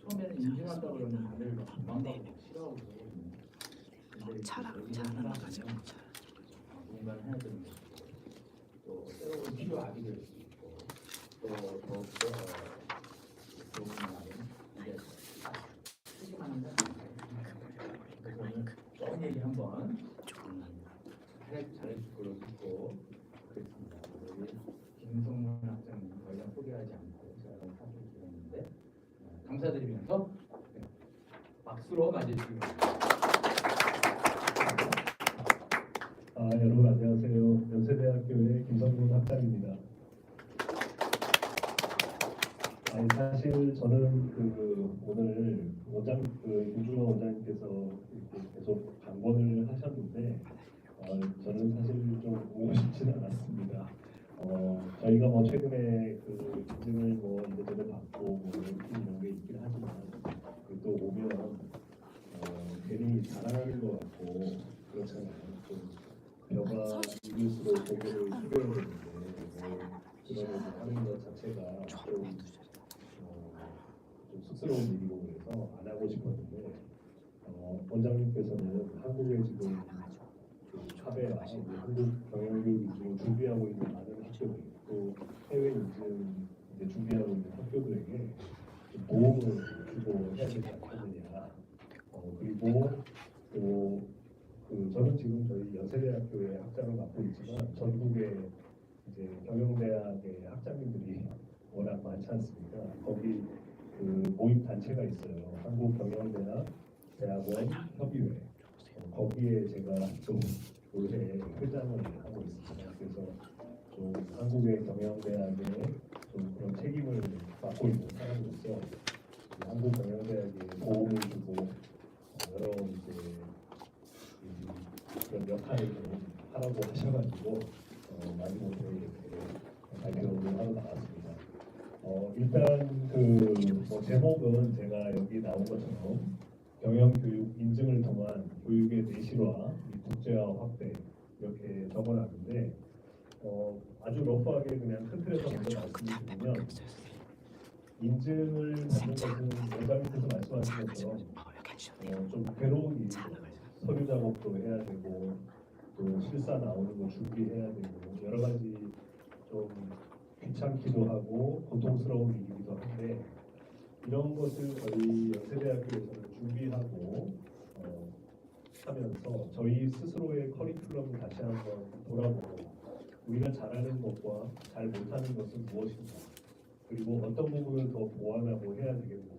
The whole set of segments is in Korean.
처음에는 인증한다 그러면 다들 막 도망가고 막 싫어하고 그러거든요. 근데 차랑 가지고 누군가는 해야 되는 거고 또 새로운 필요 아기될 수 있고 또 더욱더 좋은 말은 이제 쓰기만 한다. 그래서 오늘 좋은 얘기 한번 잘해줄 걸로 듣고 그랬습니다. 우리 김성문 학장님 더 이상 소개하지 않고 제가 사실 드렸는데 감사드리면서 박수로 맞이해주시기 여러분 안녕하세요. 연세대학교의 김성문 학장입니다. 사실 저는 오늘 윤중원 원장님께서 이렇게 계속 강권을 하셨는데 저는 사실 좀 오고 싶지는 않았습니다. 저희가 최근에 인증을 이래저래 받고 이런 게 있긴 하지만 또 오면 괜히 자랑하는 것 같고 그렇잖아요. 좀 벼가 이길수록 고개를 숙여야 되는데 그런 하는 것 자체가 좀 쑥스러운 일이고 그래서 안 하고 싶었는데 원장님께서는 한국에 지금 카베라 한국 경영교육 인증을 준비하고 있는 많은 학교들 또 해외 인증 준비하고 있는 학교들에게 도움을 주고 해야 되지 않겠느냐. 그리고 또 저는 지금 저희 연세대학교의 학장을 맡고 있지만 전국의 경영대학의 학장님들이 워낙 많지 않습니까? 거기 모임 단체가 있어요. 한국경영대학 대학원 협의회. 거기에 제가 좀 올해 회장을 하고 있습니다. 그래서 좀 한국의 경영대학에 좀 그런 책임을 맡고 있는 사람으로서 한국경영대학에 도움을 주고 여러 그런 역할을 좀 하라고 하셔가지고 마지못해 이렇게 발표를 하러 나왔습니다. 일단 제목은 제가 여기 나온 것처럼 경영교육 인증을 통한 교육의 내실화, 국제화 확대 이렇게 적어놨는데 아주 러프하게 그냥 큰 틀에서 먼저 말씀드리면 인증을 받는 것은 원장님께서 말씀하신 것처럼 좀 괴로운 일이죠. 서류 작업도 해야 되고 또 실사 나오는 거 준비해야 되고 여러 가지 좀 귀찮기도 하고 고통스러운 일이기도 한데 이런 것을 저희 연세대학교에서는 준비하고 하면서 저희 스스로의 커리큘럼을 다시 한번 돌아보고 우리가 잘하는 것과 잘 못하는 것은 무엇인가 그리고 어떤 부분을 더 보완하고 해야 되겠는가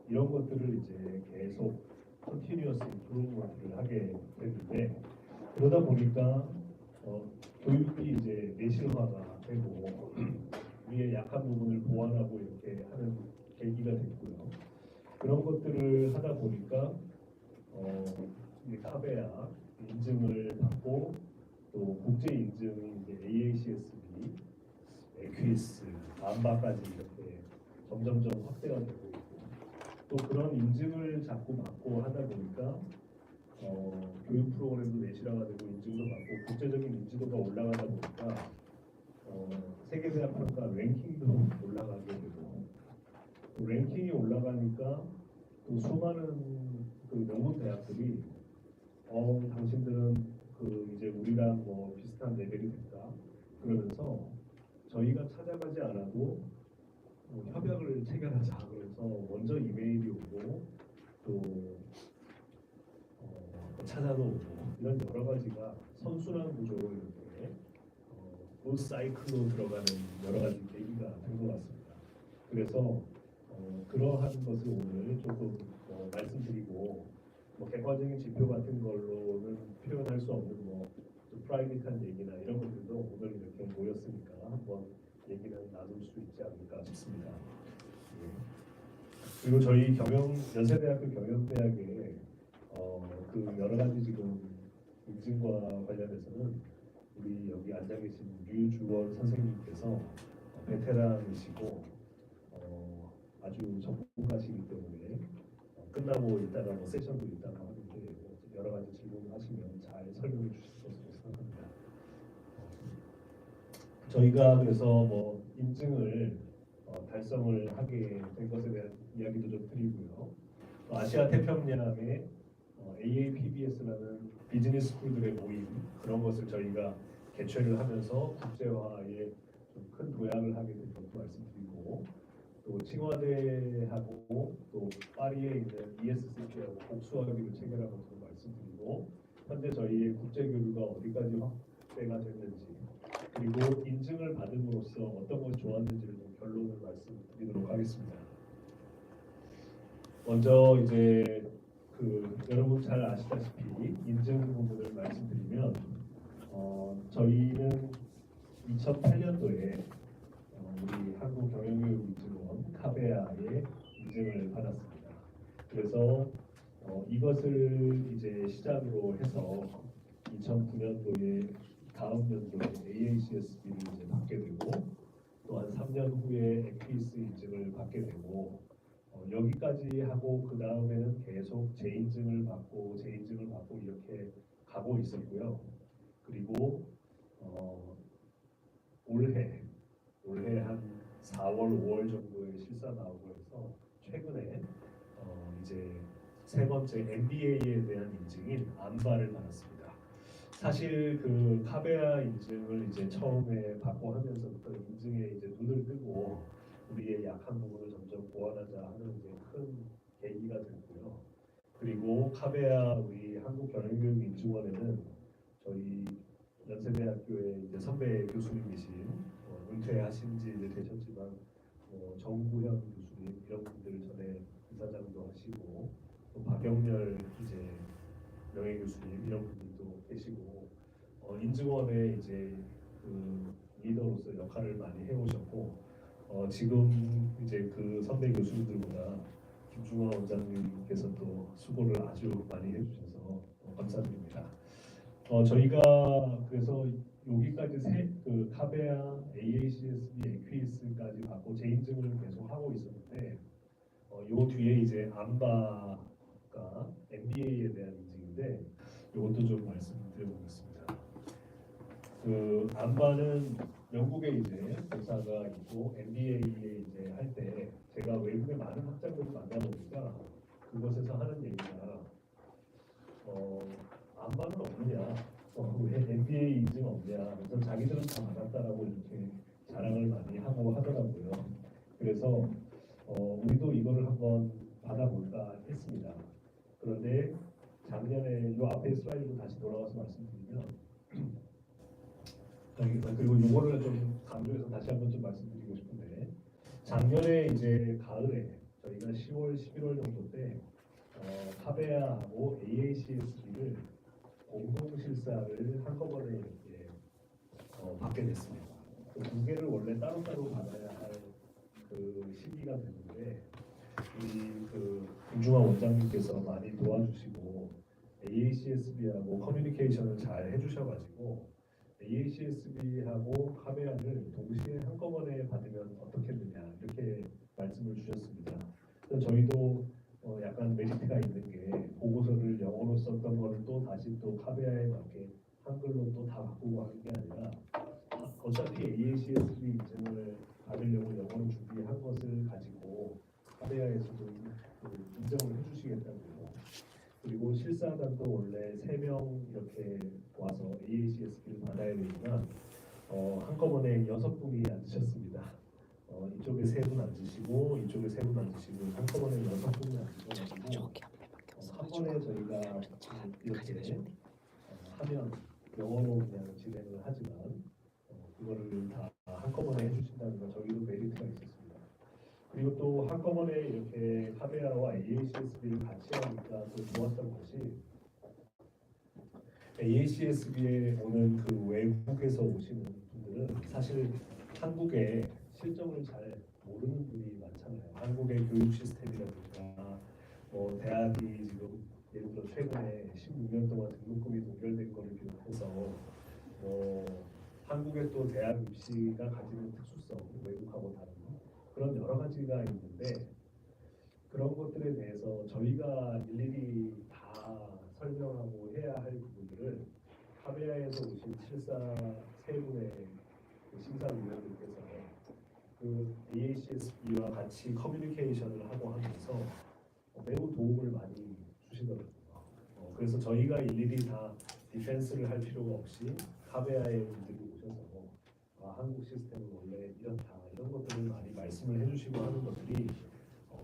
이런 것들을 이제 계속 컨티뉴어스 임프루먼트를 하게 되는데 그러다 보니까 교육이 이제 내실화가 되고 우리의 약한 부분을 보완하고 이렇게 하는 계기가 됐고요. 그런 것들을 하다 보니까 카베야 인증을 받고 또 국제 인증이 이제 AACSB, EQUIS, 암바까지 이렇게 점점점 확대가 되고 있고 또 그런 인증을 자꾸 받고 하다 보니까 교육 프로그램도 내실화가 되고 인증도 받고 국제적인 인지도가 올라가다 보니까 세계대학 평가 랭킹도 올라가게 되고 또 랭킹이 올라가니까 또 수많은 명문 대학들이 당신들은 이제 우리랑 비슷한 레벨이 됐다 그러면서 저희가 찾아가지 않아도 협약을 체결하자 그래서 먼저 이메일이 오고 또 찾아도 오고 이런 여러 가지가 선순환 구조로 이렇게 사이클로 들어가는 여러 가지 계기가 된 것 같습니다. 그래서 그러한 것을 오늘 조금 말씀드리고 객관적인 지표 같은 걸로는 표현할 수 없는 좀 프라이빗한 얘기나 이런 것들도 오늘 이렇게 모였으니까 한번 얘기는 나눌 수 있지 않을까 싶습니다. 그리고 저희 연세대학교 경영대학에 여러 가지 지금 인증과 관련해서는 우리 여기 앉아 계신 류주원 선생님께서 베테랑이시고 아주 전문가시기 때문에 끝나고 이따가 세션도 있다가 하는데 여러 가지 질문하시면 잘 설명해 주실 것으로 생각합니다. 저희가 그래서 인증을 달성을 하게 된 것에 대한 이야기도 좀 드리고요. 또 아시아 태평양의 AAPBS라는 비즈니스 스쿨들의 모임 그런 것을 저희가 개최를 하면서 국제화에 좀 큰 도약을 하게 된 것도 말씀드리고 또 칭화대하고 또 파리에 있는 ESCP하고 복수학위를 체결한 것도 말씀드리고 현재 저희의 국제 교류가 어디까지 확대가 됐는지 그리고 인증을 받음으로써 어떤 것이 좋았는지를 좀 결론을 말씀드리도록 하겠습니다. 먼저 이제 여러분 잘 아시다시피 인증 부분을 말씀드리면 저희는 2008년도에 우리 한국경영교육인증원 카베아의 인증을 받았습니다. 그래서 이것을 이제 시작으로 해서 2009년도에 다음 연도에 AACSB를 이제 받게 되고 또 한 3년 후에 에퀴스 인증을 받게 되고 여기까지 하고 그 다음에는 계속 재인증을 받고 이렇게 가고 있었고요. 그리고 올해 한 4월, 5월 정도에 실사 나오고 해서 최근에 이제 세 번째 MBA에 대한 인증인 암바를 받았습니다. 사실 그 카베아 인증을 이제 처음에 받고 하면서부터 인증에 이제 눈을 뜨고 우리의 약한 부분을 점점 보완하자 하는 이제 큰 계기가 됐고요. 그리고 카베아 우리 한국경영교육인증원에는 저희 연세대학교의 이제 선배 교수님이신 은퇴하신 지 이제 되셨지만 정구현 교수님 이런 분들 전에 이사장도 하시고 또 박영렬 이제 명예 교수님 이런 분들도 계시고 인증원의 이제 그 리더로서 역할을 많이 해오셨고 지금 이제 그 선배 교수님들보다 김중화 원장님께서 또 수고를 아주 많이 해주셔서 감사드립니다. 저희가 그래서 여기까지 그 카베아, AACSB, 에퀴스까지 받고 재인증을 계속 하고 있었는데 요 뒤에 이제 암바가 MBA에 대한 인증인데 이것도 좀 말씀드려보겠습니다. 그 암바는 영국에 이제 교사가 있고 MBA에 이제 할 때 제가 외국의 많은 학자들을 만나보니까 그곳에서 하는 얘기가 암바는 없느냐, 왜 MBA 인증 없냐, 그래서 자기들은 다 받았다라고 이렇게 자랑을 많이 하고 하더라고요. 그래서 우리도 이거를 한번 받아볼까 했습니다. 그런데 작년에 이 앞에 슬라이드로 다시 돌아와서 말씀드리면 그리고 이거를 좀 강조해서 다시 한번 좀 말씀드리고 싶은데 작년에 이제 가을에 저희가 10월, 11월 정도 때 카베아하고 AACSB를 공동 실사를 한꺼번에 이렇게 받게 됐습니다. 그 두 개를 원래 따로따로 받아야 할 그 시기가 됐는데 우리 그 김중화 원장님께서 많이 도와주시고 AACSB하고 커뮤니케이션을 잘 해주셔가지고 AACSB하고 카베아를 동시에 한꺼번에 받으면 어떻겠느냐 이렇게 말씀을 주셨습니다. 그래서 저희도 약간 메리트가 있는 게 보고서를 영어로 썼던 거를 또 다시 또 카베아에 맞게 한글로 또 다 바꾸고 하는 게 아니라 어차피 AACSB 인증을 받으려고 영어로 준비한 것을 가지고 카베아에서도 인정을 해주시겠다고요. 그리고 실사단도 원래 3명 이렇게 와서 AACSB를 받아야 되지만 한꺼번에 6분이 앉으셨습니다. 이쪽에 3분 앉으시고 이쪽에 3분 앉으시고 한꺼번에 6분이 앉으셔가지고 한 번에 저희가 이렇게 하면 영어로 그냥 진행을 하지만 그거를 다 한꺼번에 해주신다는 건 저희도 메리트가 있었습니다. 그리고 또 한꺼번에 이렇게 카베아와 AACSB를 같이 하니까 또 좋았던 것이 AACSB에 오는 그 외국에서 오시는 분들은 사실 한국의 실정을 잘 모르는 분이 많잖아요. 한국의 교육 시스템이라든가 대학이 지금 예를 들어 최근에 16년 동안 등록금이 동결된 거를 비롯해서 한국의 또 대학 입시가 가지는 특수성, 외국하고 다른 그런 여러 가지가 있는데 그런 것들에 대해서 저희가 일일이 다 설명하고 해야 할 부분들을 카베아에서 오신 7사 세 분의 심사위원들께서 그 AACSB와 같이 커뮤니케이션을 하고 하면서 매우 도움을 많이 주시더라고요. 그래서 저희가 일일이 다 디펜스를 할 필요가 없이 카베아의 분들이 오셔서 한국 시스템은 원래 이렇다 이런 것들을 많이 말씀을 해주시고 하는 것들이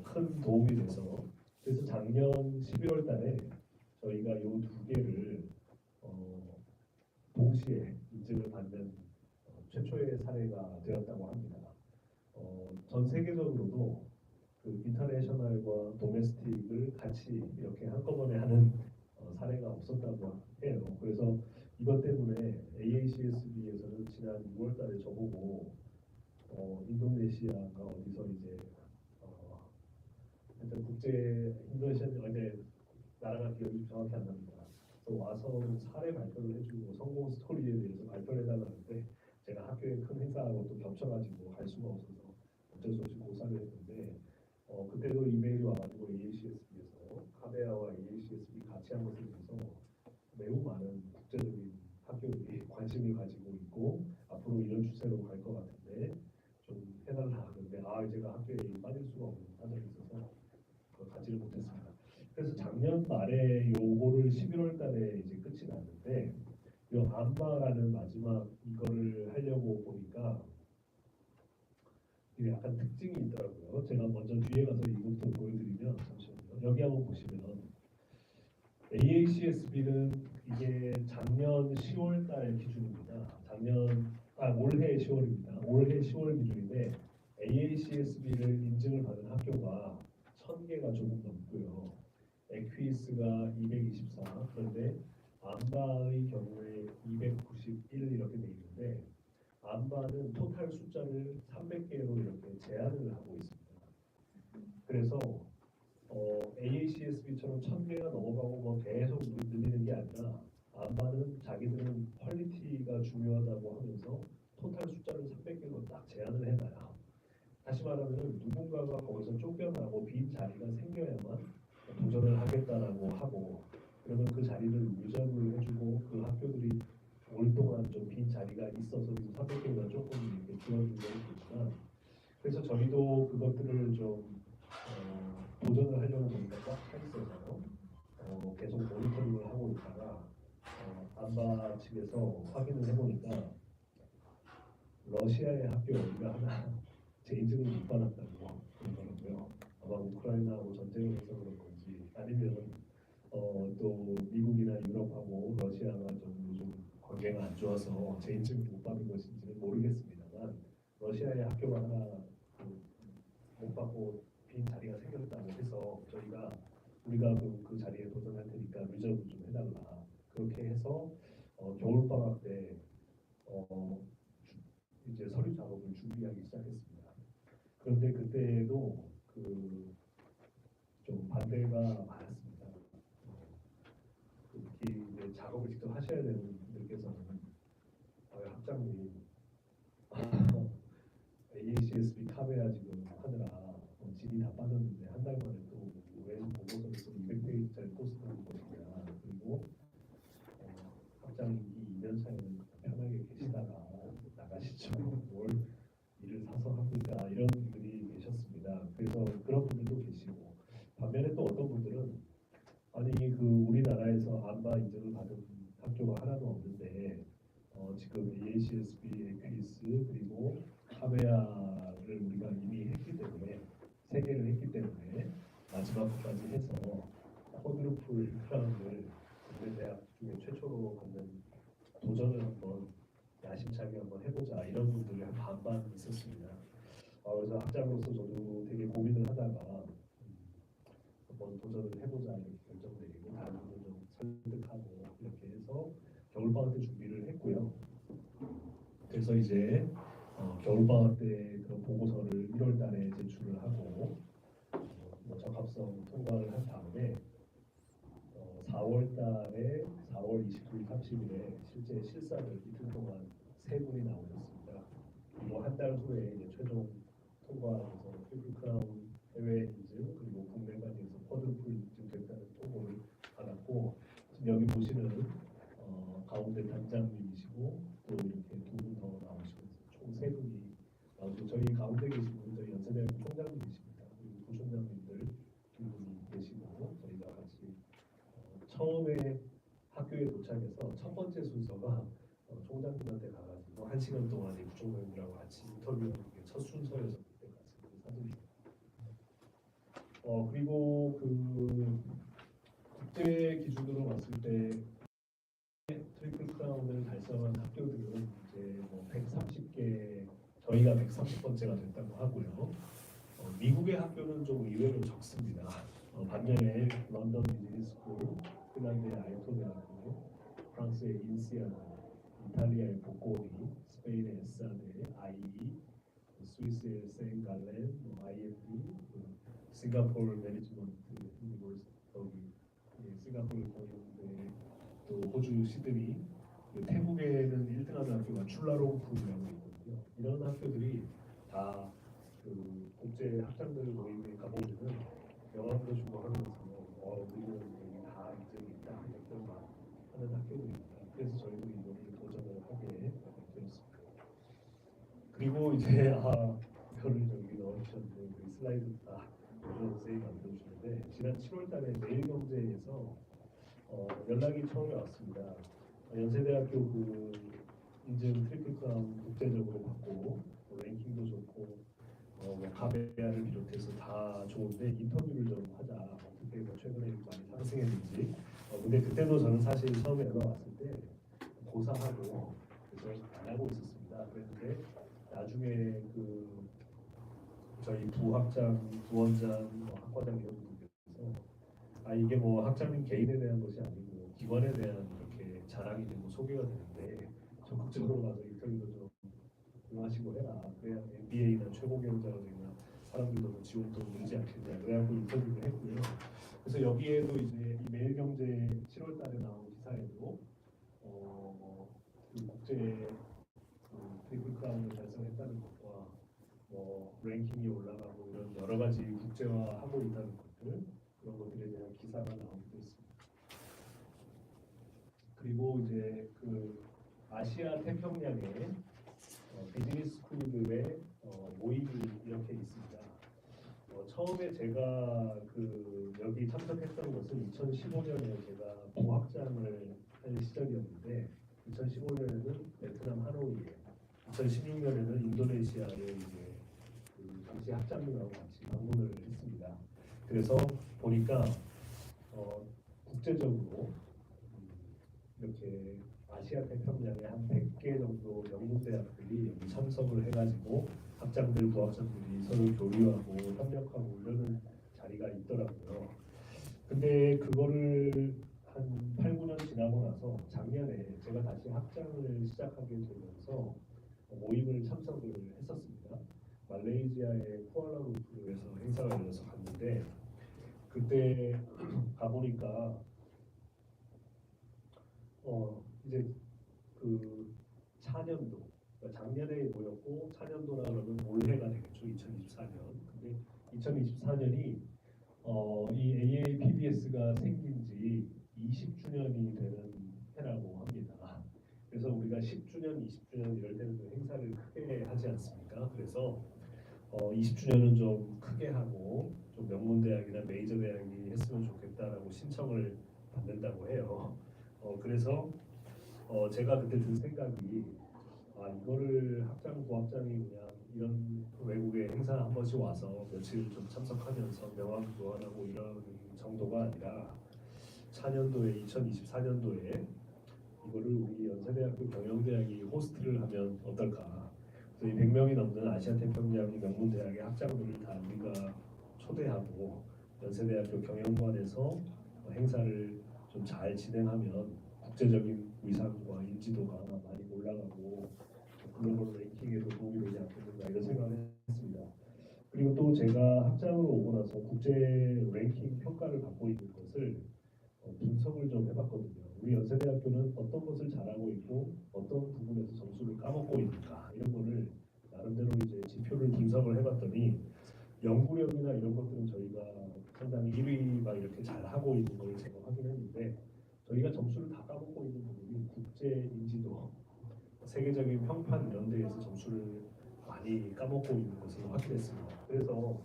큰 도움이 돼서 그래서 작년 11월 달에 저희가 이 두 개를 동시에 인증을 받는 최초의 사례가 되었다고 합니다. 전 세계적으로도 그 인터내셔널과 도메스틱을 같이 이렇게 한꺼번에 하는 사례가 없었다고 해요. 그래서 이것 때문에 AACSB에서는 지난 6월달에 저보고 인도네시아가 어디서 이제 하여튼 국제 인도네시아 어제 나라가 기억이 정확히 안 납니다. 그래서 와서 사례 발표를 해주고 성공 스토리에 대해서 발표를 해달라는데 제가 학교에 큰 행사하고 또 겹쳐가지고 갈 수가 없어서 어쩔 수 없이 고사를 했는데 그때도 이메일이 와가지고 AACSB에서 카베아와 AACSB 같이 한 것에 대해서 매우 많은 국제적인 학교들이 관심을 가지고 있고 앞으로 이런 추세로 갈 것 같은데 좀 해달라 그런데 제가 학교에 빠질 수가 없는 사정이 있어서 그걸 가지를 못했습니다. 그래서 작년 말에 요거를 11월 달에 이제 끝이 났는데 요 암바라는 마지막 이거를 하려고 보니까 이게 약간 특징이 있더라고요. 제가 먼저 뒤에 가서 이것도 보여드리면 잠시만요. 여기 한번 보시면 AACSB는 이게 작년 10월 달 기준입니다. 올해 10월입니다. 올해 10월 기준인데 AACSB를 인증을 받은 학교가 1000개가 조금 넘고요. 에퀴스가 224 그런데 암바의 경우에 291 이렇게 돼 있는데 암바는 토탈 숫자를 300개로 이렇게 제한을 하고 있습니다. 그래서 AACSB처럼 1000개가 넘어가고 뭐 계속 늘리는 게 아니라 암바는 자기들은 퀄리티가 중요하다고 하면서 토탈 숫자를 300개로 딱 제한을 해놔요. 다시 말하면 누군가가 거기서 쫓겨나고 빈 자리가 생겨야만 도전을 하겠다라고 하고 그러면 그 자리를 유저를 해주고 그 학교들이 오랫동안 좀 빈 자리가 있어서 300개가 조금 이렇게 줄어든 적이 있지만 그래서 저희도 그것들을 좀 도전을 하려고 보니까 꽉 차 있어서 계속 모니터링을 하고 있다가 암바 측에서 확인을 해보니까 러시아의 학교 어디가 하나 재인증을 못 받았다고 그러더라고요. 아마 우크라이나하고 전쟁을 해서 그런 건지 아니면 또 미국이나 유럽하고 러시아가 좀 요즘 관계가 안 좋아서 재인증을 못 받은 것인지는 모르겠습니다만 러시아의 학교가 하나 못 받고 빈 자리가 생겼다고 해서 우리가 그 자리에 도전할 테니까 리저브 좀 해달라 그렇게 해서 겨울방학 때 이제 서류 작업을 준비하기 시작했습니다. 그런데 그때도 좀 반대가 많았습니다. 특히 이제 작업을 직접 하셔야 되는 분들께서는 학장님 AACSB 카베아 지금 하느라 질이 다 빠졌는데 한 달 만에 또 왜 보고서를 또 200페이지짜리 코스를 보시냐 그리고 학장 임기 2년 차에는 편하게 계시다가 나가시죠. 뭘 일을 사서 합니까? 이런 분들이 계셨습니다. 그래서 그런 분들도 계시고 반면에 또 어떤 분들은 아니 우리나라에서 암바 인증을 받은 학교가 하나도 없는데 지금 AACSB, 에퀴스 그리고 카베아를 우리가 이미 했기 때문에 3개를 했기 때문에 마지막까지 해서 쿼드루플 크라운을 국내대학 중에 최초로 걷는 도전을 한번 야심차게 한번 해보자 이런 분들이 한 반반 있었습니다. 그래서 학장으로서 저도 되게 고민을 하다가 한번 도전을 해보자 이렇게 결정내리고 다른 분들 좀 설득하고 이렇게 해서 겨울방학 때 준비를 했고요. 그래서 이제 겨울방학 때 그런 보고서를 1월 달에 제출을 하고 적합성 통과를 한 다음에 4월 달에 4월 29일, 30일에 실제 실사를 이틀 동안 3분이 나오셨습니다. 그리고 한 달 후에 이제 최종 통과해서 트리플 크라운 해외 인증 그리고 국내 관계에서 쿼드루플 인증됐다는 통보를 받았고 지금 여기 보시는 가운데 단장님이시고 또 이렇게 2분 더 나오시고 총 3분이 나오시고 저희 가운데 처음에 학교에 도착해서 첫 번째 순서가 총장님한테 가가지고 1시간 동안에 부총장님이랑 같이 인터뷰하는 게 첫 순서여서 그때 같이 그 사진입니다. 그리고 그 국제 기준으로 봤을 때 트리플 크라운을 달성한 학교들은 이제 뭐 130개, 저희가 130번째가 됐다고 하고요. 미국의 학교는 좀 의외로 적습니다. 반면에 런던 비즈니스 스쿨, 핀란드의 아이토 대학교, 프랑스의 인시아나, 이탈리아의 보코니, 스페인의 에사데, IE, 스위스의 세인갈렌, IMD, 싱가포르 매니지먼트 유니버시티, 싱가포르 공연대, 또 호주 시드니, 태국에는 1등하는 학교가 출라롱푸라고 있거든요. 이런 학교들이 다 그 국제 학장들 모임에 가보면은 명함도 주고 하면서 우리는 여기 다 인정이 있다 이런 말 하는 학교들입니다. 그래서 저희도 이거를 도전을 하게 되었습니다. 그리고 이제 이거를 저기 넣어주셨는데 그 슬라이드 다 오전 선생님이 만들어주셨는데 지난 7월달에 매일경제에서 연락이 처음에 왔습니다. 연세대학교 그 인증 트리플 크라운 국제적으로 받고 랭킹도 좋고 가베야를 비롯해서 다 좋은데 인터뷰를 좀 하자. 어떻게 최근에 많이 상승했는지. 근데 그때도 저는 사실 처음에 연락 왔을 때 고사하고 그래서 안 하고 있었습니다. 그런데 나중에 그 저희 부학장, 부원장, 학과장 이런 분들께서 이게 뭐 학장님 개인에 대한 것이 아니고 기관에 대한 이렇게 자랑이 되고 소개가 되는데 적극적으로 가서 인터뷰도 좀 하시고 해라. 그래야 MBA나 최고 경자가 되면 사람들도 뭐 지원도 늘지 않겠냐. 그래갖고 인터뷰를 했고요. 그래서 여기에도 이제 이 매일경제 7월달에 나온 기사에도 그 국제 트리플 크라운을 달성했다는 것과 뭐 랭킹이 올라가고 이런 여러 가지 국제화하고 있다는 것들 그런 것들에 대한 기사가 나오기도 했습니다. 그리고 이제 그 아시아 태평양에 비즈니스 스쿨들의 모임이 이렇게 있습니다. 처음에 제가 그 여기 참석했던 것은 2015년에 제가 부학장을 할 시절이었는데 2015년에는 베트남 하노이에, 2016년에는 인도네시아에 이제 그 당시 학장님하고 같이 방문을 했습니다. 그래서 보니까 국제적으로 이렇게 아시아 태평양에 한 100개 정도 영국 대학들이 여기 참석을 해가지고 학장들, 부학장들이 서로 교류하고 협력하고 이러는 자리가 있더라고요. 근데 그거를 한 8, 9년 지나고 나서 작년에 제가 다시 학장을 시작하게 되면서 모임을 참석을 했었습니다. 말레이시아의 쿠알라룸푸르에서 행사가 열려서 갔는데 그때 가보니까 이제 그 차년도 그러니까 작년에 모였고 차년도라 그러면 올해가 되겠죠. 2024년. 근데 2024년이 이 AAPBS가 생긴 지 20주년이 되는 해라고 합니다. 그래서 우리가 10주년, 20주년 이럴 때는 그 행사를 크게 하지 않습니까? 그래서 20주년은 좀 크게 하고 좀 명문대학이나 메이저 대학이 했으면 좋겠다라고 신청을 받는다고 해요. 그래서 제가 그때 든 생각이 이거를 학장, 부학장이 그냥 이런 외국의 행사 한 번씩 와서 며칠 좀 참석하면서 명함 교환하고 이런 정도가 아니라 차년도에 2024년도에 이거를 우리 연세대학교 경영대학이 호스트를 하면 어떨까? 그래서 이 100명이 넘는 아시아 태평양 명문대학의 학장들을 다 우리가 초대하고 연세대학교 경영관에서 행사를 좀 잘 진행하면 국제적인 위상과 인지도가 많이 올라가고 글로벌 랭킹에도 도움이 되지 않겠는가 이런 생각을 했습니다. 그리고 또 제가 학장으로 오고 나서 국제 랭킹 평가를 받고 있는 것을 분석을 좀 해봤거든요. 우리 연세대학교는 어떤 것을 잘하고 있고 어떤 부분에서 점수를 까먹고 있는가 이런 거를 나름대로 이제 지표를 분석을 해봤더니 연구력이나 이런 것들은 저희가 상당히 1위가 이렇게 잘하고 있는 걸 제가 확인했는데 저희가 점수를 다 까먹고 있는 부분이 국제 인지도, 세계적인 평판 이런 데에서 점수를 많이 까먹고 있는 것을 확인했습니다. 그래서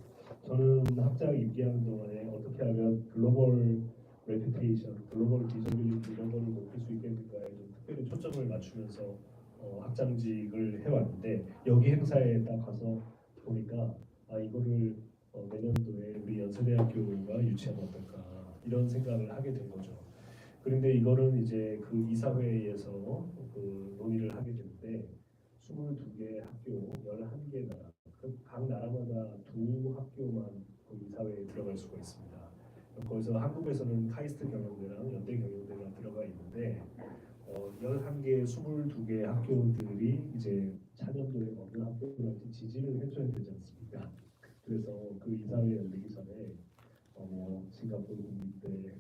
저는 학장 임기하는 동안에 어떻게 하면 글로벌 레퓨테이션, 글로벌 비저빌리티 이런 거를 높일 수 있겠는가에 좀 특별히 초점을 맞추면서 학장직을 해왔는데 여기 행사에 딱 가서 보니까 이거를 내년도에 우리 연세대학교가 유치하면 어떨까 이런 생각을 하게 된 거죠. 그런데 이거는 이제 그 이사회에서 그 논의를 하게 되는데 22개 학교, 11개 나라, 각 나라마다 두 학교만 그 이사회에 들어갈 수가 있습니다. 거기서 한국에서는 카이스트 경영대랑 연대 경영대가 들어가 있는데 11개, 22개 학교들이 이제 차년도에 어느 학교한테 지지를 해줘야 되지 않습니까? 그래서 그 이사회 열리기 전에 뭐 싱가포르 국립대,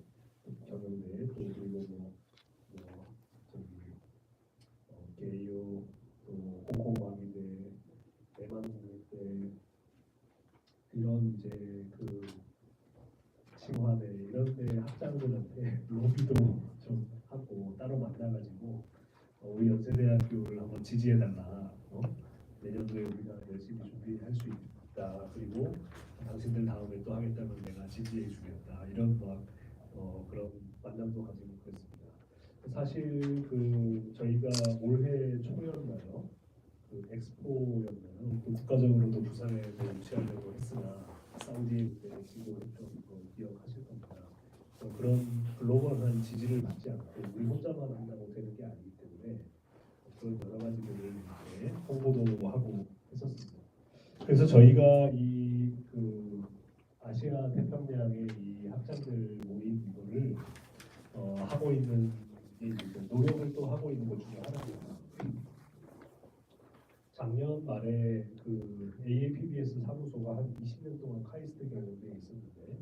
경영대, 또 그리고 저기 개요, 또 홍콩광의대, 대만국립대 이런 이제 그 칭화대 이런 데 학장들한테 로비도 좀 하고 따로 만나가지고 우리 연세대학교를 한번 지지해달라. 내년도에 우리가 열심히 준비할 수 있다. 그리고 당신들 다음에 또 하겠다면 내가 지지해주겠다. 이런 그런 만남도 가지고 그랬습니다. 사실 그 저희가 올해 초였나요? 그 엑스포였나요? 또 국가적으로도 부산에서 유치하려고 했으나 사우디에 그때 지도했던 거 기억하실 겁니다. 그런 글로벌한 지지를 받지 않고 우리 혼자만 한다고 되는 게 아니기 때문에 그런 여러 가지들을 이렇게 홍보도 하고 했었습니다. 그래서 저희가 이 그 아시아 태평양의 이 학장들 모임 이거를 하고 있는 노력을 또 하고 있는 것 중에 하나입니다. 작년 말에 그 AAPBS 사무소가 한 20년 동안 카이스트 경영대에 있었는데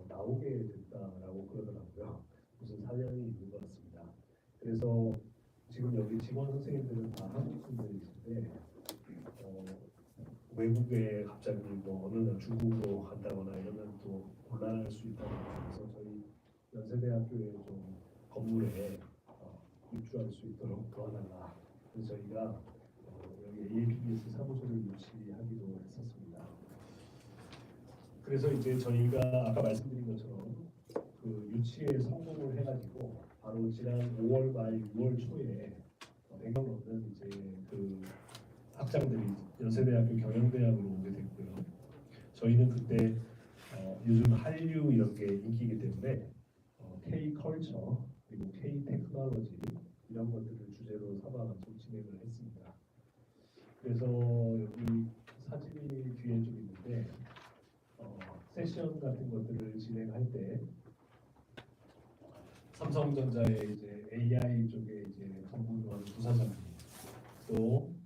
나오게 됐다라고 그러더라고요. 무슨 사연이 있는 것 같습니다. 그래서 지금 여기 직원 선생님들은 다 한국 분들이신데 외국에 갑자기 뭐 어느 날 중국으로 간다거나 이러면 또 곤란할 수 있다고 해서 저희 연세대학교에 좀 건물에 입주할 수 있도록 도와달라. 그래서 저희가 여기 AAPBS 사무소를 유치하기로 했었습니다. 그래서 이제 저희가 아까 말씀드린 것처럼 그 유치에 성공을 해가지고 바로 지난 5월 말 6월 초에 100명 넘는 이제 그 학장들이 연세대학교 경영대학으로 오게 됐고요. 저희는 그때 요즘 한류 이런 게 인기이기 때문에 K 컬처 그리고 K 테크놀로지 이런 것들을 주제로 삼아가지고 진행을 했습니다. 그래서 여기 사진이 뒤에 좀 있는데 세션 같은 것들을 진행할 때 삼성전자의 이제 AI 쪽에 이제 전문가는 부사장님 또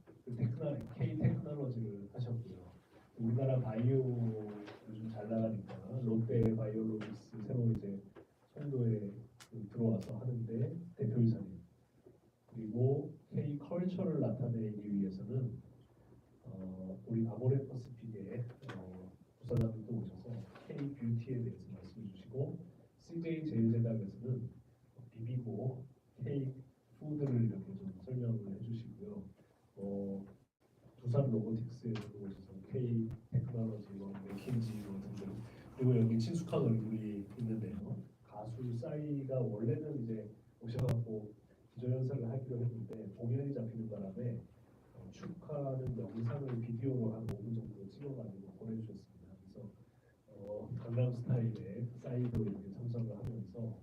K 테크놀로지를 하셨고요. 우리나라 바이오 요즘 잘 나가니까 롯데 바이오로직스 새로 이제 송도에 들어와서 하는데 대표이사님 그리고 K 컬처를 나타내기 위해서는 우리 아모레퍼시픽의 부사장님도 오셔서 K 뷰티에 대해서 말씀해 주시고 CJ 제일제당에서는 비비고 K 푸드를 이렇게 좀 설명을 해주시고요. 두산 로보틱스에서도 오셔서 K 테크놀로지, 맥킨지 등등 그리고 여기 친숙한 얼굴이 있는데요. 가수 싸이가 원래는 이제 오셔갖고 기조연설을 하기로 했는데 공연이 잡히는 바람에 축하하는 영상을 비디오로 한 5분 정도 찍어가지고 보내주셨습니다. 그래서 강남스타일의 싸이도 이렇게 참석을 하면서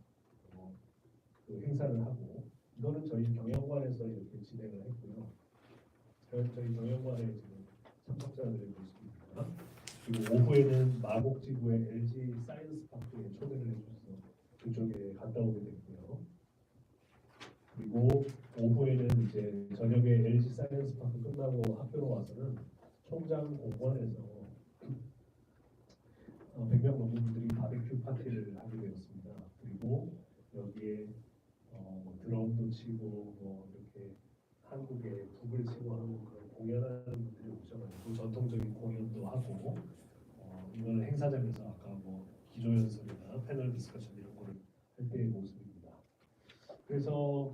그 행사를 하고 이거는 저희 경영관에서 이렇게 진행을 했고요. 저희 경영관에 지금 참석자들의 모습입니다. 그리고 오후에는 마곡지구의 LG 사이언스 파크에 초대를 해주셔서 그쪽에 갔다 오게 됐고요. 그리고 오후에는 이제 저녁에 LG 사이언스 파크 끝나고 학교로 와서는 총장 공원에서 100명 넘는 분들이 바베큐 파티를 하게 되었습니다. 그리고 여기에 드럼도 치고 이렇게 한국의 북을 치고 하는 그런 공연하는 분들이 오셔가지고 전통적인 공연도 하고 이거는 행사장에서 아까 기조연설이나 패널 디스커션 이런 거를 할 때의 모습입니다. 그래서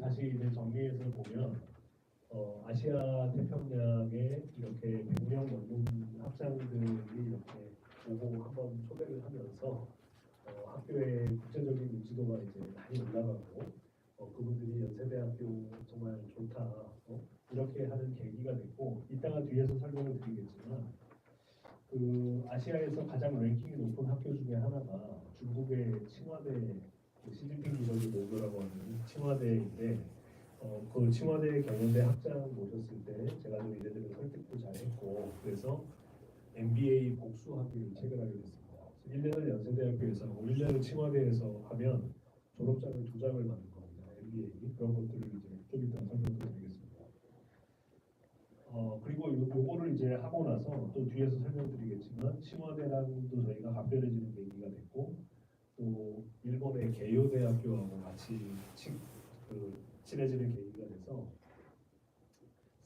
다시 이제 정리해서 보면 아시아 태평양에 이렇게 100명 넘는 학장들이 이렇게 오고 한번 초대를 하면서 학교의 국제적인 인지도가 이제 많이 올라가고 그분들이 연세대학교 정말 좋다 이렇게 하는 계기가 됐고 이따가 뒤에서 설명을 드리겠지만 그 아시아에서 가장 랭킹이 높은 학교 중에 하나가 중국의 칭화대 시진핑 주석이 모교라고 하는 칭화대인데 그 칭화대 경연대 학장 모셨을 때 제가 좀 이래저래 설득도 잘했고 그래서 MBA 복수 학위를 체결하게 됐습니다. 1년을 연세대학교에서 하고 1년을 칭화대에서 하면 졸업장을 2장을 받는 겁니다. MBA 그런 것들을 이제 좀 이따 설명드리겠습니다. 그리고 요거를 이제 하고 나서 또 뒤에서 설명드리겠지만 칭화대랑도 저희가 각별해지는 계기가 됐고 또 일본의 개요 대학교하고 같이 친해지는 계기가 돼서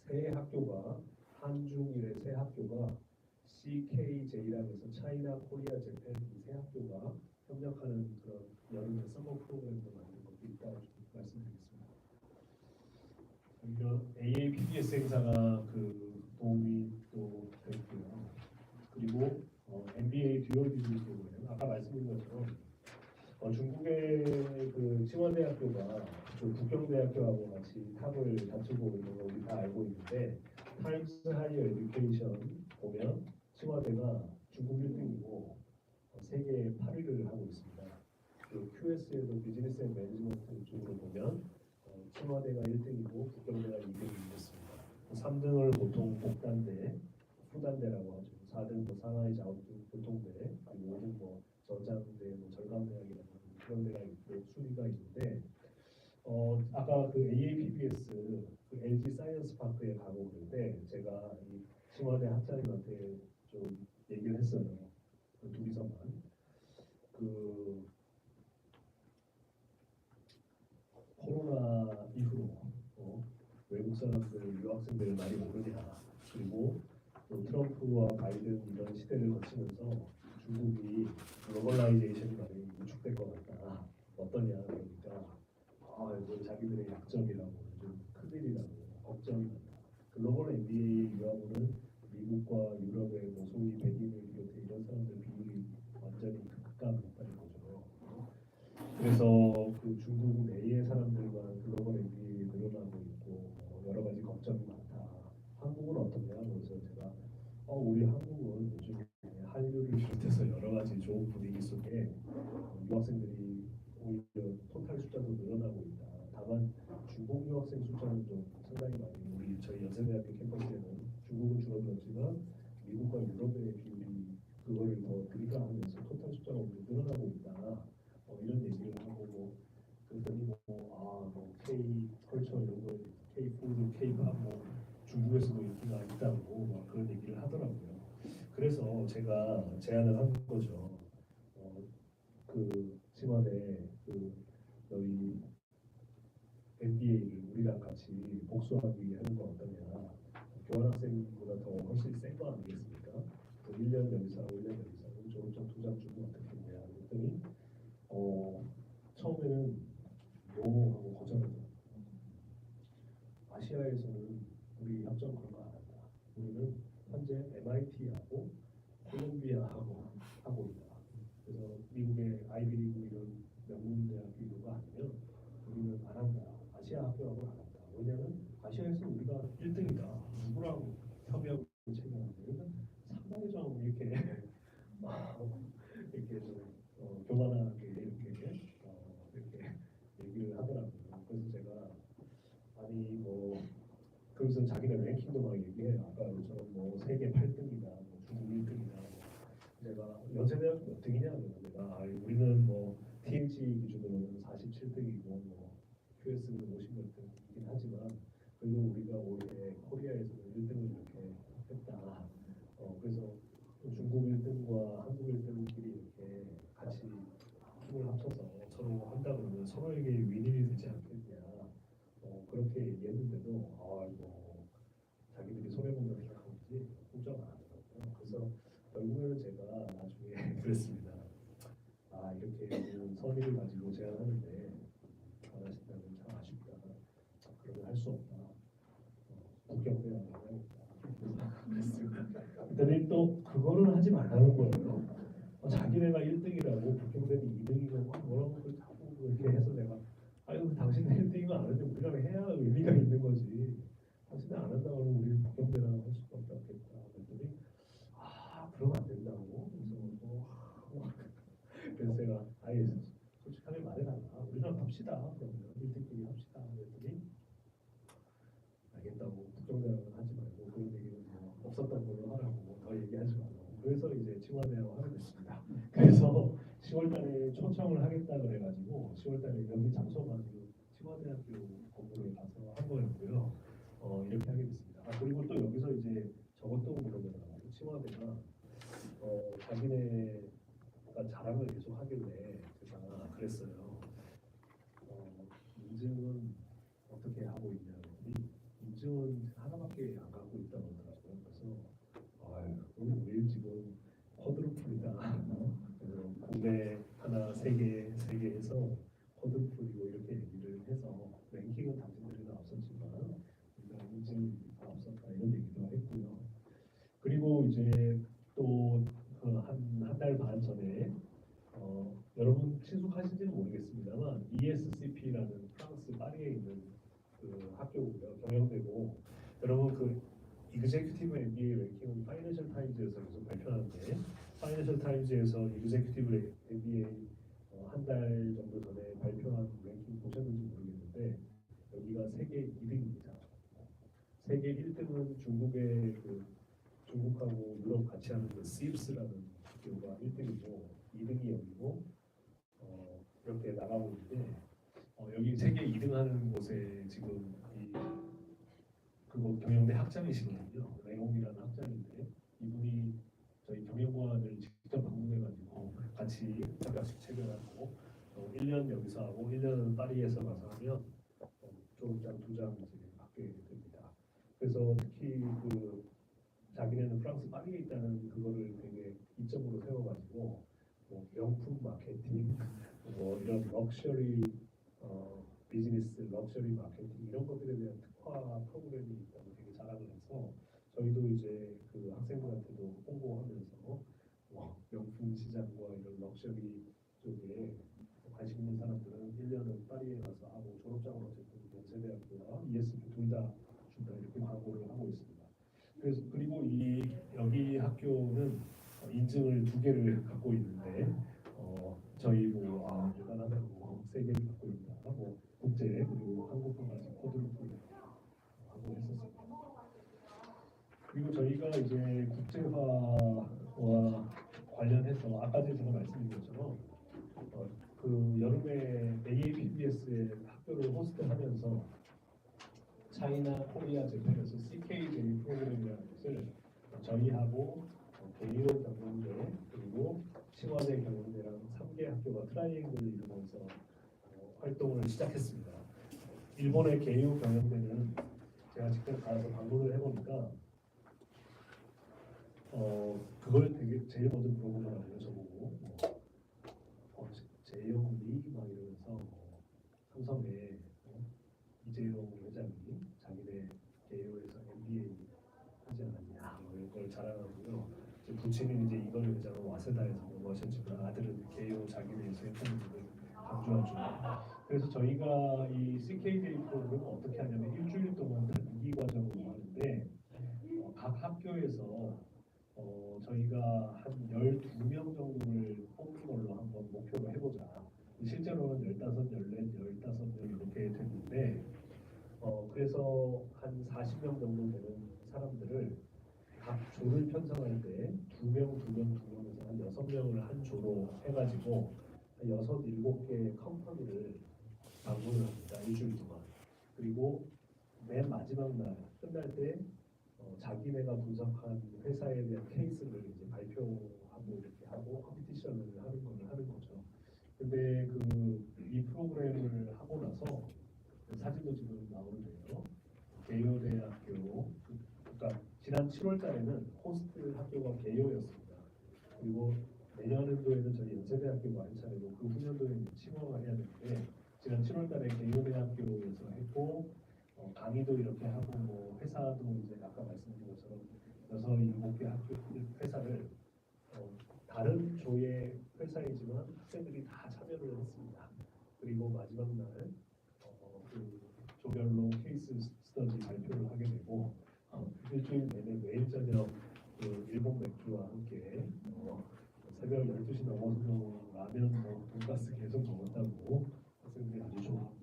세 학교가 한중일의 세 학교가 CKJ라고 해서 차이나 코리아 재팬 이 세 학교가 협력하는 그런 여름의 서머 프로그램도 만든 것도 있다고 좀 말씀드리겠습니다. 이런 AAPBS 행사가 그 도움이 또 됐고요. 그리고 MBA 듀얼 디그리 프로그램 아까 말씀드린 것처럼 중국의 그 칭화대학교가 국경대학교하고 같이 탑을 다투고 있는 거 우리 다 알고 있는데 타임스 하이어 에듀케이션 보면 칭화대가 중국 1등이고 세계 8위를 하고 있습니다. 그 QS에도 비즈니스 앤 매니지먼트 쪽으로 보면 칭화대가 1등이고 국경대가 2등이 됐습니다. 3등을 보통 복단대, 후단대라고 하죠. 4등 뭐 상하이 자오등 교통대, 그리고 5등 뭐 저장대, 뭐 절감대학이라는 그런 데가 있고 순위가 있는데 아까 그 AAPBS 그 LG 사이언스 파크에 가고 그런데 제가 이 칭화대 학자님한테 좀 얘기를 했어요. 그 둘이서만 그 코로나 이후로 외국 사람들 유학생들 많이 오느냐 그리고 또 트럼프와 바이든 이런 시대를 거치면서 중국이 글로벌라이제이션이 많이 위축될 것 같다. 어떠냐 그러니까 이거 자기들의 약점이라고 좀 큰일이라고 걱정이 난다. 글로벌 MBA 유학으로는 미국과 유럽의 뭐 소위 백인을 비롯해 이런 사람들 비율이 완전히 급감했다는 거죠. 그래서 그 중국 내의 사람들과 글로벌 MBA 늘어나고 있고 여러 가지 걱정이 많다. 한국은 어떠냐? 그래서 제가 우리 한국은 요즘에 한류를 비롯해서 여러 가지 좋은 분위기 속에 유학생들이 오히려 토탈 숫자도 늘어나고 있다. 다만 중국 유학생 숫자는 좀 상당히 많이 우리 저희 연세대학교 캠퍼스에는 중국은 줄어들었지만 미국과 유럽의 비율이 그거를 더 들이가하면서 토탈 숫자가 오히려 늘어나고 있다. 이런 얘기를 하고 그랬더니 K 컬처 이런 거 K 푸드, K 팝 중국에서도 인기가 있다고 그런 얘기를 하더라고요. 그래서 제가 제안을 한 거죠. 그 칭화대 그 너희 MBA를 우리랑 같이 복수하기 하는 거 어떠냐? 교환학생보다 더 훨씬 센 거 아니겠습니까? 1년 여기서 하고 1년 여기서 하고 졸업장 2장 주고 어떻겠냐? 그랬더니 처음에는 노하고 거절하더라고요. 아시아에서는 우리 학점 그런 거 안 한다. 우리는 현재 MIT하고 콜롬비아하고 하고 있다. 그래서 미국의 아이비리그 이런 명문대학교 이런 거 아니면 우리는 안 한다. 아시아 학교하고는 안 한다. 왜냐하면 아시아에서 우리가 1등이다. 누구랑 협의하고 체계하는데 그러니까 상당히 좀 이렇게 이렇게 좀 교만하게 이렇게 얘기를 하더라고요. 그래서 제가 그래서 자기네 랭킹도 막 얘기해요. 아까 저처럼 뭐 세계 8등이다, 뭐 중국 1등이다. 내가 연세대학교 몇 등이냐 내가 우리는 뭐 TH 기준으로는 47등이고 뭐 QS는 50몇 등이긴 하지만 그래도 우리가 올해 코리아에서는 1등을 이렇게 했다. 그래서 중국 1등과 한국 1등끼리 이렇게 같이 힘을 합쳐서 서로 한다 그러면 서로에게 윈윈이 되지 않겠냐. 그렇게 얘기했는데도 자기들이 손해본다 생각하는지 걱정 안 하더라고요. 그래서 결국에는 제가 나중에 그랬습니다. 이렇게 선의를 가지고 제안하는데 안 하신다면 참 아쉽다. 그러면 할 수 없다. 국경대학을 해야겠다. 그랬습니다. 그랬더니 또 그거는 하지 말라는 거예요. 자기네가 1등이라고 북경대는 2등이고 뭐라고 자꾸 이렇게 해서 내가 아유 당신은 1등인 거 아는데 우리랑 해야 의미가 있는 거지. 당신은 안 한다고 하면 우리 북경대랑 할 수밖에 없겠다. 그랬더니 그러면 안 된다고. 그래서 제가 아예 솔직하게 말해라. 우리랑 합시다. 그러면 1등끼리 합시다. 그랬더니 알겠다고 국정대랑은 하지 말고 그런 얘기는 뭐 없었던 걸로 하라고 더 얘기하지 말라고. 그래서 이제 청와대하고 하게 됐습니다. 그래서 10월달에 초청을 하겠다 그래가지고 10월달에 여기 장소가 지금 청와대학교 건물에 가서 한 거였고요. 이렇게 하게 됐습니다. 그리고 또 여기서 이제 저것도 물어보더라고요. 청와대가 자기네가 자랑을 계속 하길래 제가 그랬어요. 인증은 어떻게 하고 있냐. 인증은 하나밖에 안 갖고 있다고 하더라고요. 그래서 우리 지금 쿼드루플이다. 그래서 국내 하나 세 개 해서 쿼드루플이고 이렇게 얘기를 해서 랭킹은 당신들이 다 앞섰지만 우리가 인증이 다 앞섰다 이런 얘기도 했고요. 그리고 이제 또 한 달 반 전에 여러분 친숙하신지는 모르겠습니다만 ESCP라는 프랑스 파리에 있는 그 학교고요. 경영대고 여러분 그 이그제큐티브 MBA 랭킹은 파이낸셜 타임즈에서 계속 발표하는데 파이낸셜 타임즈에서 이그제큐티브 MBA 한 달 정도 전에 발표한 랭킹 보셨는지 모르겠는데 여기가 세계 2등입니다. 세계 1등은 중국의 중국하고 유럽 같이 하는 그 CIPS라는 학교가 1등이고 2등이 여기고 이렇게 나가고 있는데 여기 세계 2등 하는 곳에 지금 그곳 경영대 학장이시거든요. 레옹이라는 학장인데 이분이 저희 경영관을 직접 방문해가지고 같이 합격식 체결하고 1년 여기서 하고 1년은 파리에서 가서 하면 졸업장 2장 받게 됩니다. 그래서 특히 자기네는 프랑스 파리에 있다는 그거를 되게 이점으로 세워가지고 명품 마케팅, 이런 럭셔리 비즈니스, 럭셔리 마케팅 이런 것들에 대한 특화 프로그램이 있다고 되게 자랑을 해서 저희도 이제 그 학생들한테도 홍보하면서 명품 시장과 이런 럭셔리 쪽에 관심 있는 사람들은 1년은 파리에 가서 하고 졸업장을 어쨌든 연세대학교와 ESP 둘 다 준다 이렇게 광고를 하고 있습니다. 그래서 그리고 여기 학교는 인증을 2개를 갖고 있는데 저희 대단하다고 3개를 갖고 있다. 국제 그리고 한국과까지 쿼드루플 하고 했었습니다. 그리고 저희가 이제 국제화와 관련해서 아까 제가 말씀드린 것처럼 그 여름에 AAPBS의 학교를 호스트하면서 차이나 코리아 재팬에서 CKJ 프로그램이라는 것을 저희하고 개요 경영대 그리고 청와대 경영대랑 3개 학교가 트라이앵글을 이루면서 활동을 시작했습니다. 일본의 개요 경영대는 제가 직접 가서 방문을 해보니까 그걸 되게 제일 먼저 물어보더라고요. 저보고 재영리 막 이러면서 삼성의 이재용 회장이 자기네 개요에서 MBA 하지 않았냐 이런 걸 자랑하고요. 부친은 이제 이걸 회장은 와세다에서 공부하셨지만 아들은 개요 자기네에서 했다는 걸 강조하죠. 그래서 저희가 이 CKJ 프로그램을 어떻게 하냐면 일주일 동안 단기 과정으로 하는데 각 학교에서 저희가 한 12명 정도를 뽑는 걸로 한번 목표로 해보자. 실제로는 15, 14, 15명 이렇게 됐는데 그래서 한 40명 정도 되는 사람들을 각 조를 편성할 때 2명에서 한 6명을 한 조로 해가지고 한 6, 7개 컴퍼니를 방문을 합니다. 일주일 동안. 그리고 맨 마지막 날 끝날 때 자기네가 분석한 회사에 대한 케이스를 이제 발표하고 이렇게 하고 컴피티션을 하는 거죠. 근데 이 프로그램을 하고 나서 사진도 지금 나오는데요. 개요대학교 그러니까 지난 7월달에는 호스트 학교가 개요였습니다. 그리고 내년도에는 저희 연세대학교가 한 차례로 그 후년도에 치과가 해야 되는데 지난 7월달에 개요대학교에서 했고 강의도 이렇게 하고 회사도 이제 아까 말씀드린 것처럼 6, 7개 학교 회사를 다 다른 조의 회사이지만 학생들이 다 참여를 했습니다. 그리고 마지막 날 그 조별로 케이스 스터디 발표를 하게 되고 일주일 내내 매일 저녁 그 일본 맥주와 함께 새벽 12시 넘어서도 라면, 돈가스 계속 먹었다고 학생들이 아주 좋아합니다.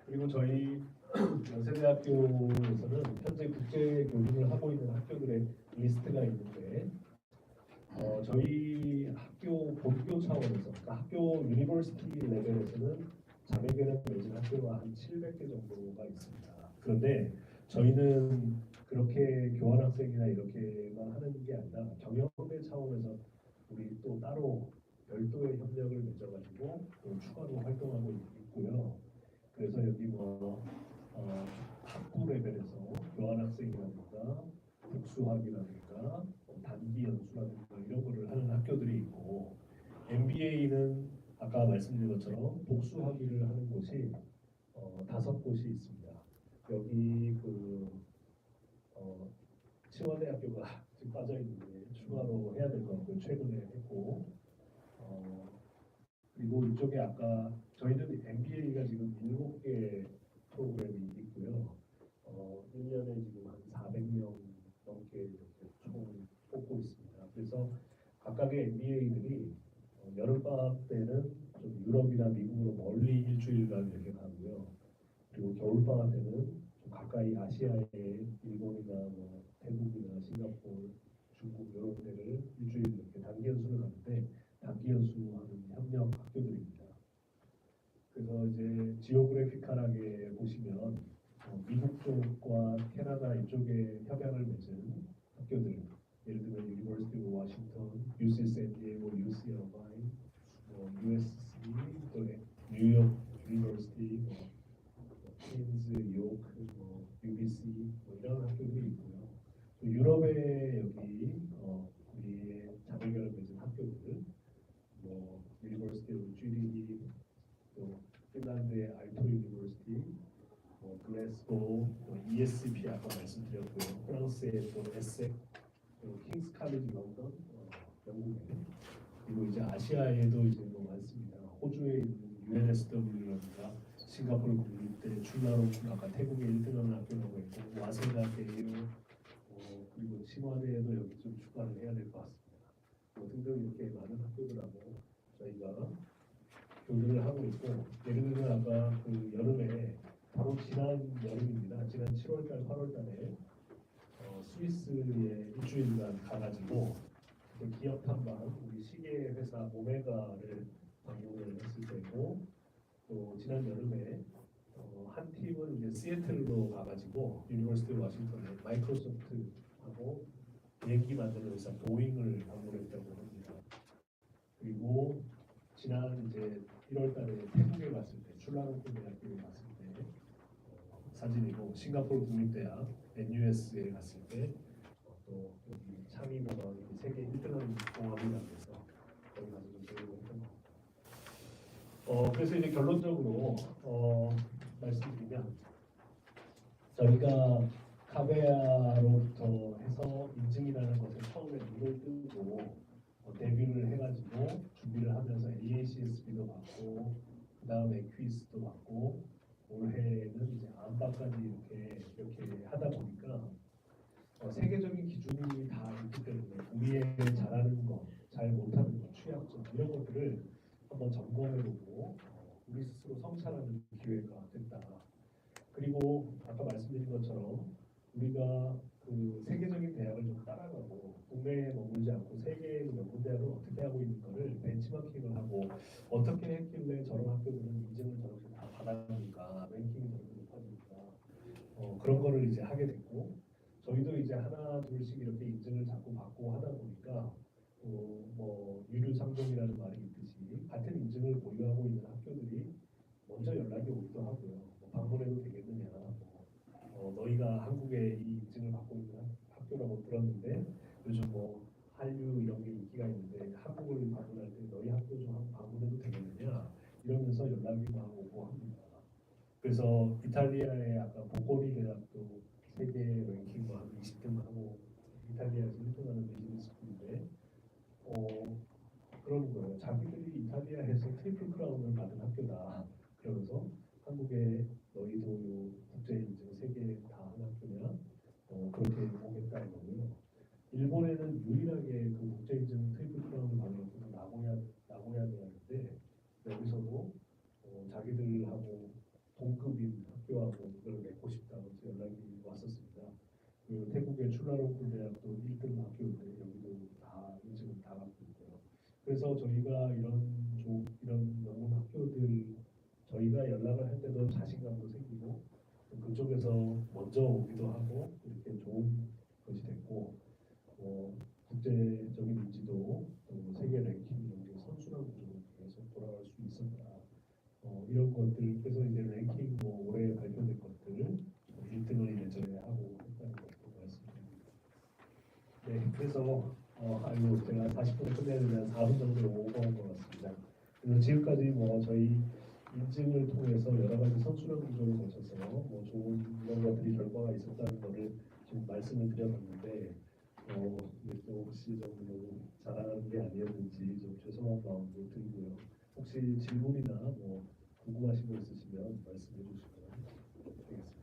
그리고 저희 연세대학교에서는 현재 국제 교육을 하고 있는 학교들의 리스트가 있는데 저희 학교 본교 차원에서 그러니까 학교 유니버시티 레벨에서는 자매결연 맺은 학교가 한 700개 정도가 있습니다. 그런데 저희는 그렇게 교환학생이나 이렇게만 하는 게 아니라 경영대 차원에서 우리 또 따로 별도의 협력을 맺어가지고 또 추가로 활동하고 있고요. 그래서 여기 학부 레벨에서 교환학생이라든가 복수학이라든가 단기 연수라든가 이런 거를 하는 학교들이 있고 MBA는 아까 말씀드린 것처럼 복수학위를 하는 곳이 5곳이 있습니다. 여기 치원대학교가 지금 빠져 있는데 추가로 해야 될 것 같고요. 최근에 했고 그리고 이쪽에 아까 저희는 MBA가 지금 7개 프로그램이 있고요. 1년에 지금 한 400명 넘게 이렇게 총 뽑고 있습니다. 그래서 각각의 MBA들이 여름방학 때는 좀 유럽이나 미국으로 멀리 일주일간 이렇게 가고요. 그리고 겨울방학 때는 좀 가까이 아시아의 일본이나 태국이나 싱가포르, 중국 이런 데를 일주일 이렇게 단기 연수를 가는데 단기 연수하는 협력 학교들입니다. 그래서 이제 지오그래피컬하게 보시면 미국 쪽과 캐나다 이쪽에 협약을 맺은 학교들 예를 들면 유니버시티 오브 워싱턴, UC 샌디에고, UCLA, USC, 또 뉴욕 유니버시티, 퀸즈, 요크, UBC 이런 학교들이 있고요. 또 유럽에 여기 우리의 자매결을 맺은 학교들, 유니버시티 오브 쥐리히, 또 핀란드의 알토 유니버시티, 글래스고, ESCP 아까 말씀드렸고요. 프랑스의 또 에섹, 킹스 칼리지 런던, 영국에 그리고 이제 아시아에도 이제 많습니다. 호주에 있는 UNSW라든가 싱가포르 국립대, 출라롱 아까 태국에 1등하는 학교라고 있고 와세다 대유 그리고 칭화대에도 여기 좀 추가를 해야 될 것 같습니다. 등등 이렇게 많은 학교들하고 저희가 교류를 하고 있고 예를 들면 아까 그 여름에 바로 지난 여름입니다. 지난 7월달, 8월달에 스위스에 일주일간 가가지고 그 기업 탐방 우리 시계 회사 오메가를 방문을 했을 때고 또 지난 여름에 한 팀은 이제 시애틀로 가가지고 유니버시티 워싱턴에 마이크로소프트하고 비행기 만드는 회사 보잉을 방문했다고 합니다. 그리고 지난 이제 1월달에 태국에 갔을 때 출라롱콘 대학교에 갔을 때 사진이고 싱가포르 국립대학 NUS에 갔을 때 또 여기 창의공학이 세계 1등하는 공학이라고 해서 거기 가서 좀 배우고 했던 거. 그래서 이제 결론적으로 말씀드리면 저희가 카베아로부터 해서 인증이라는 것을 처음에 눈을 뜨고 데뷔를 해가지고 준비를 하면서 AACSB도 받고 그 다음에 퀴즈도 받고 올해는 이제 암바까지 이렇게 하다 보니까 세계적인 기준이 다 있기 때문에 우리의 잘하는 것, 잘 못하는 것, 취약점 이런 것들을 한번 점검해보고 우리 스스로 성찰하는 기회가 됐다. 그리고 아까 말씀드린 것처럼 우리가 그 세계적인 대학을 좀 따라가고 국내에 머물지 않고 세계의 명문대학을 어떻게 하고 있는가를 벤치마킹을 하고 어떻게 했길래 저런 학교들은 인증을 저렇게 다 받았는가, 랭킹이 저렇게 높아지니까 그런 거를 이제 하게 됐고 저희도 이제 하나 둘씩 이렇게 인증을 자꾸 받고 하다 보니까 유류상종이라는 말이 있듯이 같은 인증을 보유하고 있는 학교들이 먼저 연락이 오기도 하고요. 방문해도 되겠느냐, 너희가 한국에 이 인증을 받고 있는 학교라고 들었는데 요즘 한류 이런 게 인기가 있는데 한국을 방문할 때 너희 학교 좀 한번 방문해도 되겠느냐 이러면서 연락이 막 오고 합니다. 그래서 이탈리아의 아까 보코리 대학도 세계 랭킹 한 20등 하고 이탈리아에서 1등하는 비즈니스 스쿨인데 그러는 거예요. 자기들이 이탈리아에서 트리플 크라운을 받은 학교다. 그러면서 한국에 너희도 요 국제 인증 3개 다 한 학교냐? 그렇게 보겠다는 거고요. 일본에는 유일하게 그 국제 인증 트리플 크라운을 받은 학교는 나고야 대학인데 여기서도 자기들하고 동급인 학교하고 그걸 맺고 싶다고 연락이 왔었습니다. 그 태국의 출라롱쿨 대학도 1등 학교인데 여기도 다 인증을 다 받고 있고요. 그래서 저희가 이런 명문 학교들 저희가 연락을 할 때도 자신감도 생기고 그쪽에서 먼저 오기도 하고 이렇게 좋은 것이 됐고 국제적인 인지도 또 세계 랭킹 이런 게 선순환 구조로 계속 돌아갈 수 있었다. 이런 것들 그래서 이제 랭킹 올해 발표된 것들을 1등을 예전에 하고 했다는 것도 말씀드립니다. 네, 그래서 아이고 제가 40분을 끝내야 되면 4분 정도 오버한 것 같습니다. 그래서 지금까지 저희 인증을 통해서 여러 가지 선순환 구조를 거쳐서 좋은 이런 것들이 결과가 있었다는 것을 좀 말씀을 드려봤는데 이게 또 혹시 좀 너무 자랑하는 게 아니었는지 좀 죄송한 마음도 들고요. 혹시 질문이나 궁금하신 거 있으시면 말씀해 주시면 되겠습니다.